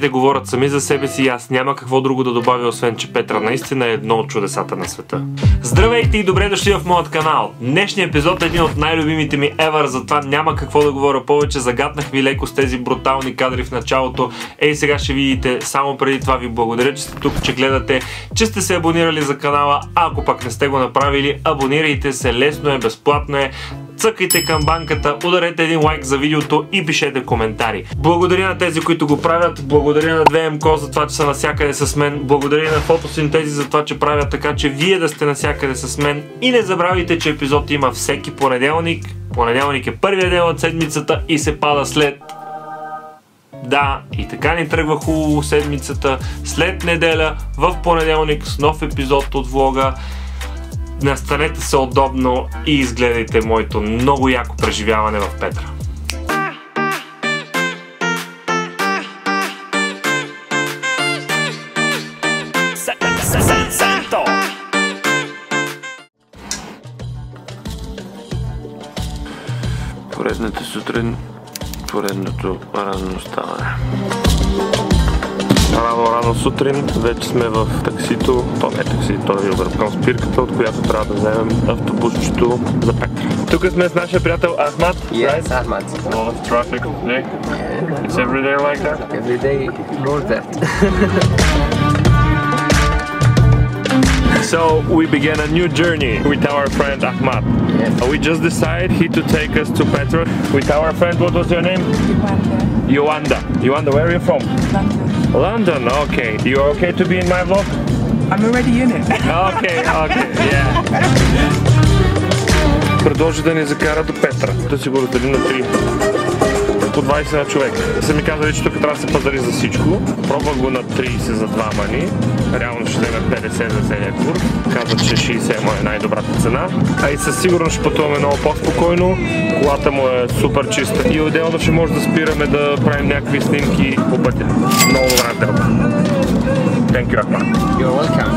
Картините говорят сами за себе си и аз няма какво друго да добавя, освен че Петра наистина е едно от чудесата на света. Здравейте и добре дошли в моят канал! Днешният епизод е един от най-любимите ми ever, затова няма какво да говоря повече. Загатнах ви леко с тези брутални кадри в началото. Ей, сега ще видите. Само преди това ви благодаря, че сте тук, че гледате, че сте се абонирали за канала. Ако пак не сте го направили, абонирайте се, лесно е, безплатно е. Цъкайте камбанката, ударете един лайк за видеото и пишете коментари. Благодаря на тези, които го правят, благодаря на 2MCO за това, че са навсякъде с мен, благодаря на фотосинтези за това, че правят така, че вие да сте навсякъде с мен и не забравяйте, че епизод има всеки понеделник. Понеделник е първия ден от седмицата и се пада след... Да, и така ни тръгва хубаво седмицата, след неделя, в понеделник с нов епизод от влога. Настанете се удобно и изгледайте моето много яко преживяване в Петра. Поредната сутрин, поредното ранно ставане. Рано сутрин, вече сме в таксито, то не е такси, то е Юбъркон спирката, от която трябва да вземем автобусчето за Петра. Тук сме с нашия приятел Ахмад. Yes, Ahmad. A lot of traffic today. It's every day like that? Every day more that. So we began a new journey with our friend Ahmad. Yes. We just decided he to take us to Petra with our friend. What was your name? Yoanda. Yoanda, where are you from? London, okay. You are okay to be in my vlog? I'm already in it. Okay, yeah. Предложи да ни закара до Петра. Да си го раздели на 3. По 20 на човек. Са ми казали, че тук трябва да се пазари за всичко. Пробвах го на 30 за двама ни. Реално ще вземе 50 за целия курс. Казват, че 60 му е най-добрата цена. А и със сигурност ще пътуваме много по-спокойно. Колата му е супер чиста. И отделно ще може да спираме да правим някакви снимки по пътя. Много добра сделка. Thank you, Ahmad. You're welcome.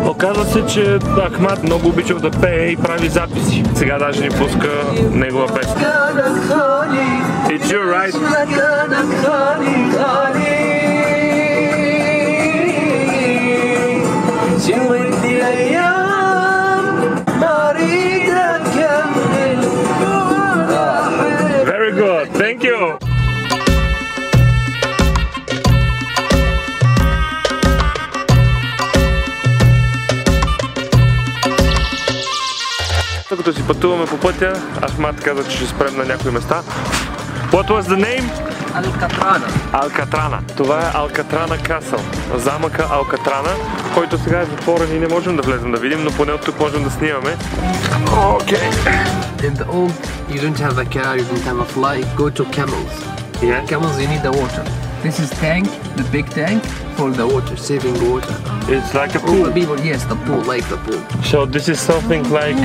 Оказва се, че Ахмад много обичал да пее и прави записи. Сега даже ни пуска негова песен. It's you, right? Very good, thank you. Като си пътуваме по пътя, Ахмад каза, че ще спрем на някои места. What was the name? Alcatrana. Алкатрана. Това е Алкатрана Касъл. Замъка Алкатрана, който сега е затворен и не можем да влезем да видим, но поне от тук можем да снимаме. Okay. In the old, you don't have a car, you don't have a flight, go to camels. Yeah. Camels, you need the water. This is tank, the big tank, for the water, saving water. It's like a All pool. the people, yes, the pool, like the pool. So this is something like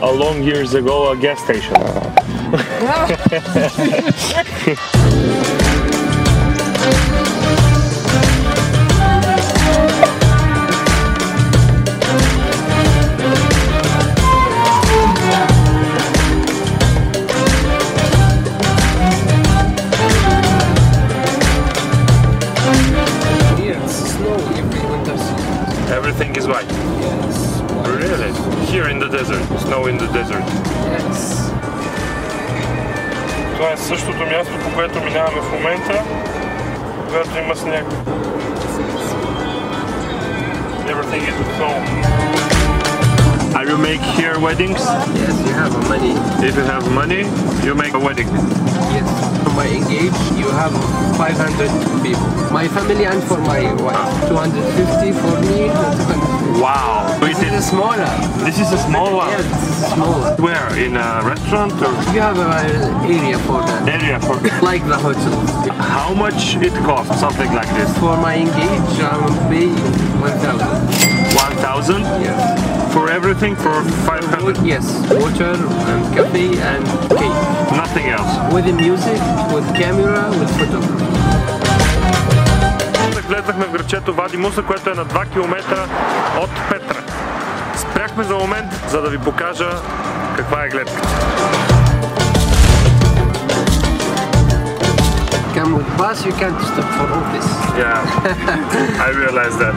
a long years ago a gas station. Everything is white. Yes. Really? Here in the desert. Snow in the desert. Yes. Това е същото място, по което минаваме в момента, когато има сняг. Everything is with snow. Are you make here weddings? Yes, you have money. If you have money, you make a wedding. Yes. For my engage, you have 500 people. My family and for my wife. 250 for me. 200. Wow! This is a smaller. This is a small one. Yes, this is smaller. Where? In a restaurant or You have an area for that. area for? Like the hotel. How much it costs? Something like this. For my engage, I will pay 1,000. 1,000 Yes. for everything for 500. Yes. Water and cafe and cake. Nothing else. With the music, with camera, with photography. Влезнахме в градчето Вади Муса, което е на 2 км от Петра. Спряхме за момент, за да ви покажа каква е гледката. come with bus, you can't stop for office. Yeah, I realize that.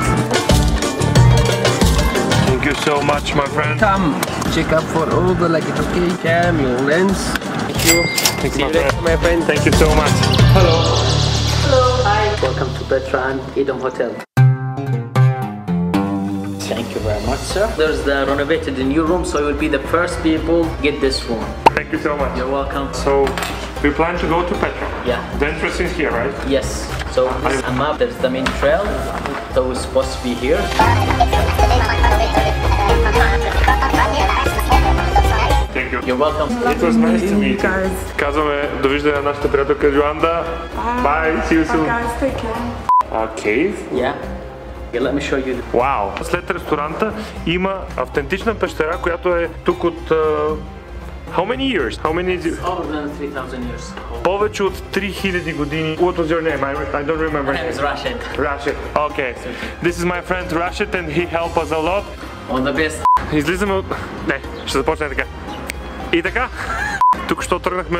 Thank you so much, my friend. Come, check up for all the luggage, okay? Cam, your lens. Thank you. Thanks, See my you later, friend. my friend. Thank you so much. Hello. Hello, hi. Welcome to Petra and Edom Hotel. Thank you very much, sir. There's the renovated new room, so you will be the first people get this room. Thank you so much. You're welcome. So, we plan to go to Petra. Yeah. The entrance is here, right? Yes. So this is a map. There's the main trail. So we're supposed to be here. Thank you. You're welcome. It was nice to meet you. Казваме довиждане на нашата приятелка Джоанда. Bye. See you soon. Guys, take care. Cave? Yeah. Yeah, let me show you. Вау! След ресторанта има автентична пещера, която е тук от... How many years? How many... Older than 3,000 years old. Повече от 3000 години. What was your name? I don't remember. My name is Rashid. Rashid. Okay. This is my friend Rashid and he helped us a lot. All the best. Излизаме от... Не, ще започне така. И така, тук що тръгнахме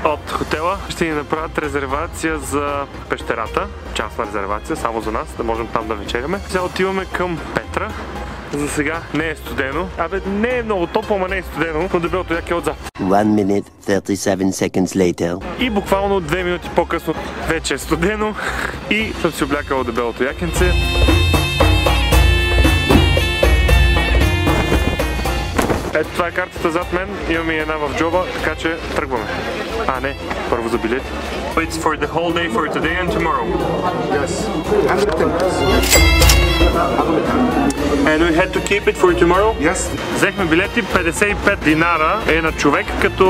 от хотела, ще ни направят резервация за пещерата. Частна резервация, само за нас, да можем там да вечеряме. Сега отиваме към Петра. За сега не е студено. Абе, не е много топло, ама не е студено, но дебелото яке е отзад. 1 minute, 37 seconds later. И буквално 2 минути по-късно вече е студено и съм си облякал дебелото якенце. Ето това е картата зад мен, имаме и една в джоба, така че тръгваме. А, не, първо за билети. It's for the whole day for today and tomorrow. Yes. And we had to keep it for tomorrow? Yes. Взехме билети, 55 динара е на човек, като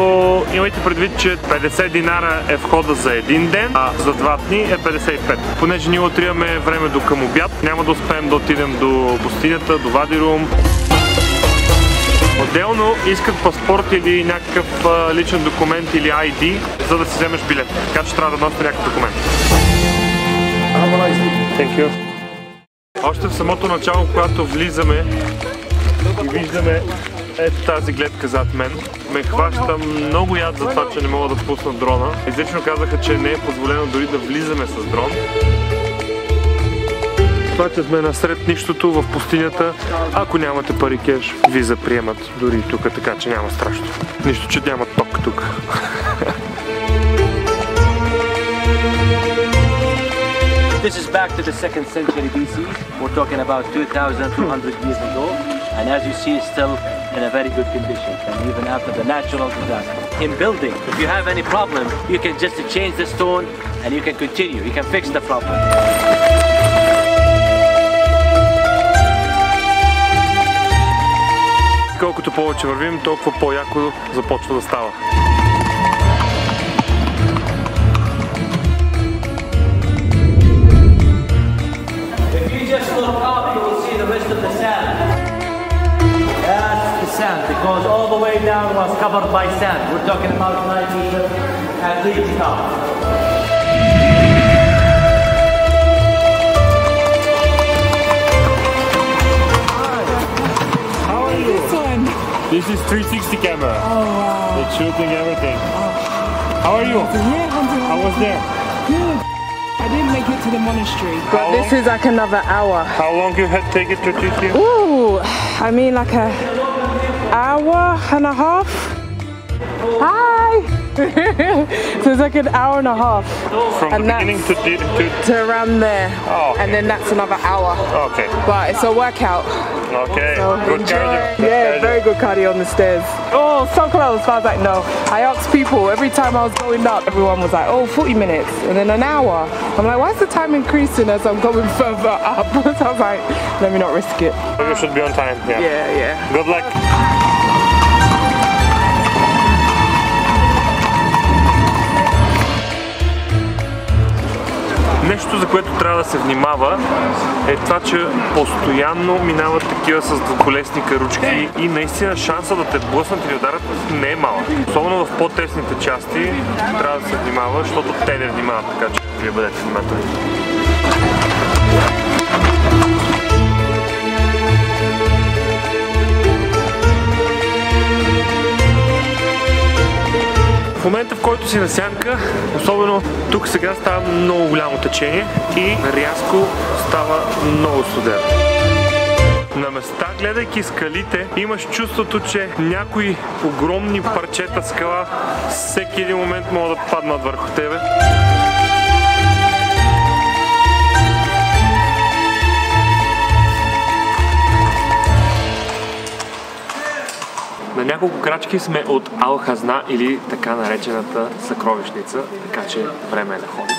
имайте предвид, че 50 динара е входа за един ден, а за 2 дни е 55. Понеже ние отиваме време до към обяд, няма да успеем да отидем до пустинята, до Вадирум. Отделно искат паспорт или някакъв личен документ или ID, за да си вземеш билет. Така че трябва да носите някакъв документ. Thank you. Още в самото начало, когато влизаме и виждаме ето тази гледка зад мен, ме хваща много яд за това, че не мога да пусна дрона. Изрично казаха, че не е позволено дори да влизаме с дрон. Това, че сме насред нищото в пустинята, ако нямате пари кеш, ви заприемат дори тук, така че няма страшно. Нищо, че няма ток тук. This is back to the 2nd century BC. We're talking about 2,200 years ago. And as you see, it's still in a very good condition, and even after the natural disaster. In building, if you have any problem, you can just change the stone and you can continue. You can fix the problem. Колкото повече вървим, толкова по-яко започва да става. If you just look up, you will see the rest of the sand. That's the sand, because all the way down was covered by sand. We're talking about 9 meters at least top. This is 360 camera. Oh wow. It's shooting everything. How are you? Yeah, I was there. good. I didn't make it to the monastery, but How this long? is like another hour. How long you had to take it to teach you? Ooh, I mean like a hour and a half. Hi. So it's like an hour and a half. From And the beginning to to around there. Oh, okay. And then that's another hour. Okay. But it's a workout. Okay. So Good enjoy. cardio. Good Yeah, cardio. very good cardio on the stairs. Oh, so close. I was like, no. I asked people every time I was going up, everyone was like, oh, 40 minutes and then an hour. I'm like, why is the time increasing as I'm going further up? So I was like, let me not risk it. You should be on time. Yeah. Yeah, yeah. Good luck. Нещо, за което трябва да се внимава, е това, че постоянно минават такива с двуколесни каручки и наистина шанса да те блъснат или ударят не е малък. Особено в по-тесните части трябва да се внимава, защото те не внимават, така че вие бъдете внимателни. В момента, в който си на сянка, Особено тук сега става много голямо течение и рязко става много студено. На места, гледайки скалите, имаш чувството, че някои огромни парчета скала всеки един момент могат да паднат върху тебе. На няколко крачки сме от Ал Хазна или така наречената съкровищница, така че време е да ходим.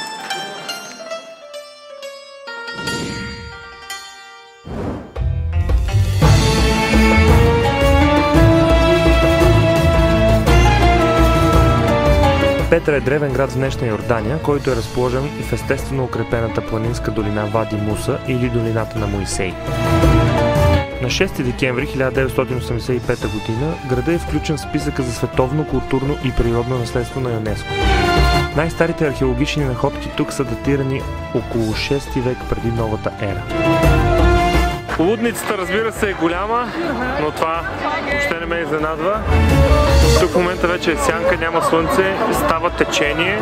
Петра е древен град в днешна Йордания, който е разположен и в естествено укрепената планинска долина Вади Муса или долината на Моисей. На 6 декември 1985 г. градът е включен в списъка за световно, културно и природно наследство на ЮНЕСКО. Най-старите археологични находки тук са датирани около 6 век преди новата ера. Лудницата, разбира се, е голяма, но това въобще не ме изненадва. Тук в момента вече е сянка, няма слънце, става течение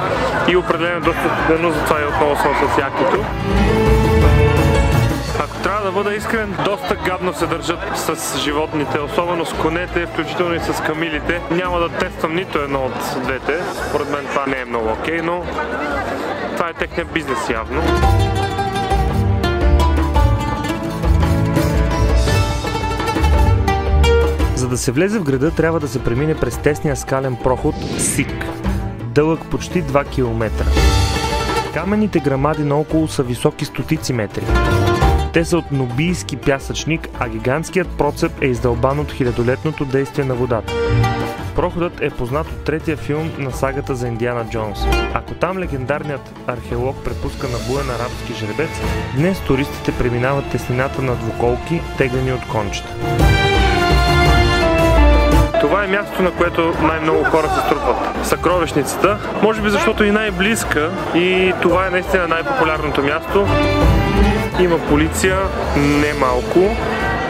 и определено доста студено, затова и отново съм с якито. Ако трябва да бъда искрен, доста гадно се държат с животните, особено с конете, включително и с камилите. Няма да тествам нито едно от двете, според мен това не е много окей, но това е техният бизнес явно. За да се влезе в града, трябва да се премине през тесния скален проход Сик, дълъг почти 2 км. Каменните грамади наоколо са високи стотици метри. Те са от нубийски пясъчник, а гигантският процеп е издълбан от хилядолетното действие на водата. Проходът е познат от третия филм на сагата за Индиана Джонс. Ако там легендарният археолог препуска на буен арабски жребец, днес туристите преминават теснината на двуколки, теглени от кончета. Това е мястото, на което най-много хора се струпват. Съкровищницата, може би защото и най-близка и това е наистина най-популярното място. Има полиция, не малко,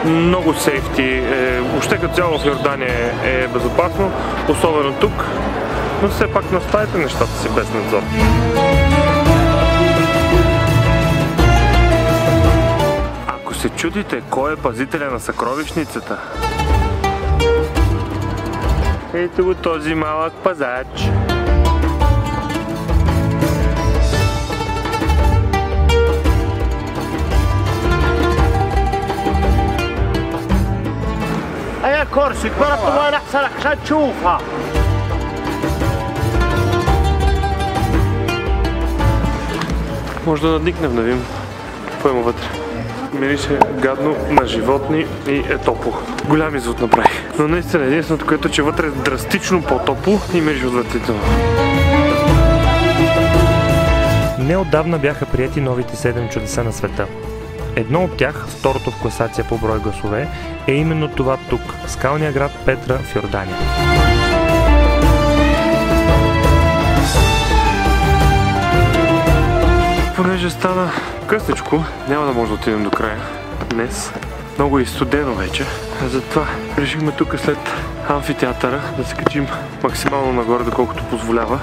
много сейфти, въобще като цяло в Йордания е безопасно, особено тук, но все пак наставите нещата си без надзор. Ако се чудите кой е пазителя на съкровищницата, ето го този малък пазач. هيا كرسي برضه وين احسنك عشان تشوفها. Може да надникнем да видим какво има вътре. Мирише гадно на животни и е топло. Голям извод направих. Но наистина единственото, което че вътре е драстично по-топло и мирише отвратително. Неотдавна бяха приети новите 7 чудеса на света. Едно от тях, второто в класация по брой гласове, е именно това тук, скалния град Петра в Йордания. Понеже стана късничко, няма да може да отидем до края днес. Много е студено вече, затова решихме тук след амфитеатъра да се качим максимално нагоре, доколкото позволява.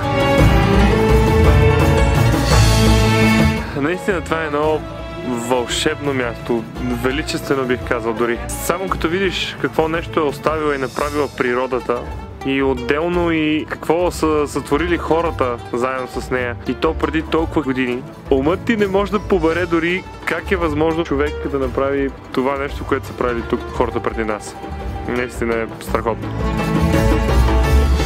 Наистина това е едно вълшебно място, величествено бих казал дори. Само като видиш какво нещо е оставила и направила природата и отделно и какво са сътворили хората заедно с нея и то преди толкова години, умът ти не може да побере дори как е възможно човек да направи това нещо, което са правили тук хората преди нас. Наистина е страхотно.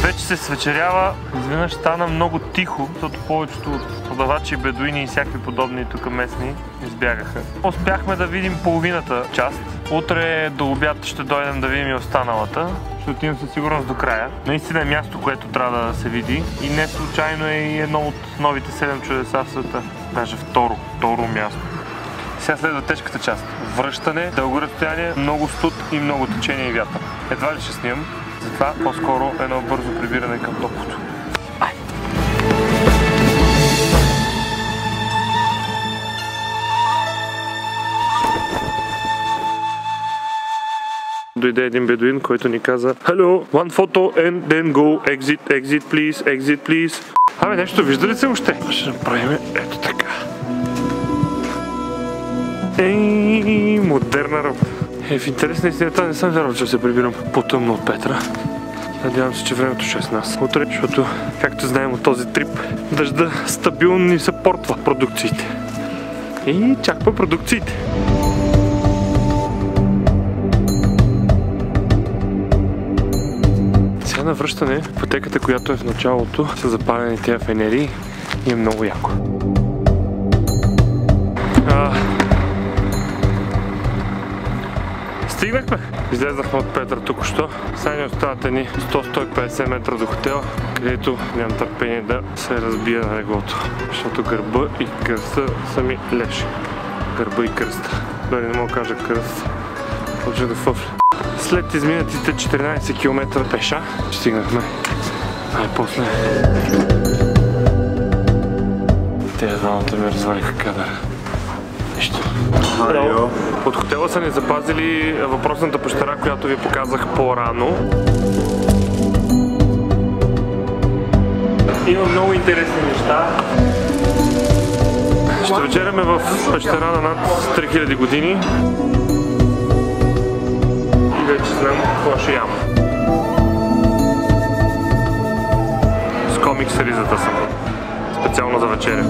Вече се свечерява, изведнъж стана много тихо, защото повечето от продавачи, бедуини и всякакви подобни тук местни избягаха. Успяхме да видим половината част. Утре до обяд ще дойдем да видим и останалата. Ще отидем със сигурност до края. Наистина е място, което трябва да се види и не случайно е и едно от новите 7 чудеса в света. Даже второ място. Сега следва тежката част. Връщане, дълго разстояние, много студ и много течение и вятър. Едва ли ще снимам, затова по-скоро едно бързо прибиране към топлото. Дойде един бедуин, който ни каза Hello, one photo and then go, exit please. Абе, нещо вижда ли се още? Ще направим ето така. Ей, модерна работа. В интерес на истината не съм вярвал, че се прибирам по-тъмно от Петра. Надявам се, че времето ще е с нас утре, защото, както знаем от този трип, дъжда стабилно ни съпортва продукциите. И чаква продукциите. Сега на връщане, пътеката, която е в началото, са запалени тези фенери и е много яко. Стигнахме! Излезнахме от Петър току-що. Сега ни остават ни 100-150 метра до хотела, където нямам търпение да се разбия на леглото. Защото гърба и кръста са ми леши. Гърба и кръста. Дори не мога да кажа кръст. Почва да фъфля. След изминатите 14 км пеша, стигнахме най-после. Те двамата ми развалиха кадъра. Нищо. От хотела са ни запазили въпросната пещера, която ви показах по-рано. Има много интересни неща. Ще вечеряме в пещера на над 3000 години. И вече знам какво ще ям. С комикс ризата съм. Специално за вечеря.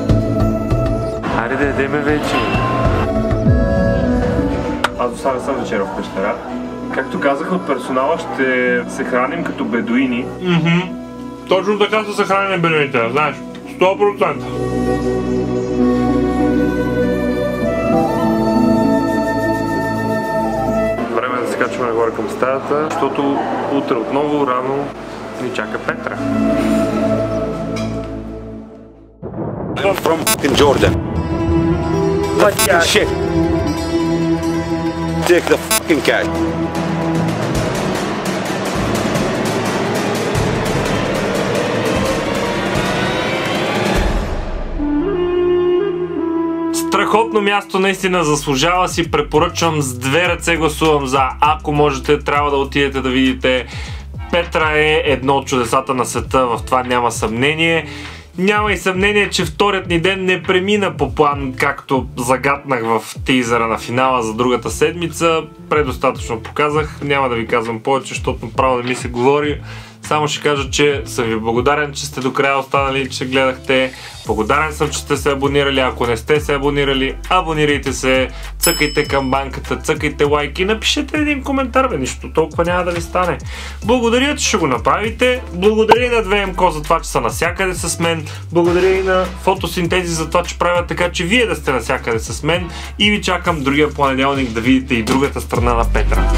Хайде да ядеме вече. Аз до сега не съм вечеря в пещера. Както казах, от персонала ще се храним като бедуини. Точно така са се храним бедуините, знаеш, 100%. Време е да се качваме нагоре към стаята, защото утре отново рано ни чака Петра. I'm from Jordan. Fucking shit. Take the fucking cat. Страхотно място, наистина заслужава си, препоръчвам, с две ръце гласувам за. Ако можете, трябва да отидете да видите. Петра е едно от чудесата на света, в това няма съмнение. Няма и съмнение, че вторият ни ден не премина по план, както загатнах в тизъра на финала за другата седмица. Предостатъчно показах, няма да ви казвам повече, защото право да ми се говори. Само ще кажа, че съм ви благодарен, че сте до края останали, че гледахте. Благодарен съм, че сте се абонирали. Ако не сте се абонирали, абонирайте се, цъкайте камбанката, цъкайте лайк и напишете един коментар, бе, нищо толкова няма да ви стане. Благодаря, че ще го направите. Благодаря и на 2MCO за това, че са навсякъде с мен. Благодаря и на Фотосинтези за това, че правят така, че вие да сте навсякъде с мен. И ви чакам другия понеделник да видите и другата страна на Петра.